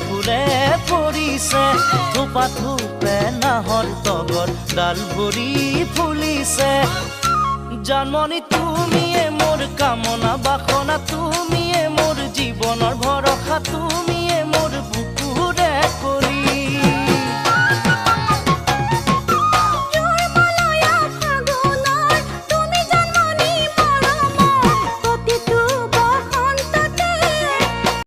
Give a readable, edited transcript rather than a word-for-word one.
ফুলে পৰিছে থোপা থোপে নাহৰ তগৰ ডাল ভৰি ফুলিছে জানমণি তুমিয়ে মোৰ কামনা বাসনা তুমিয়ে মোৰ জীৱনৰ ভৰসা তুমি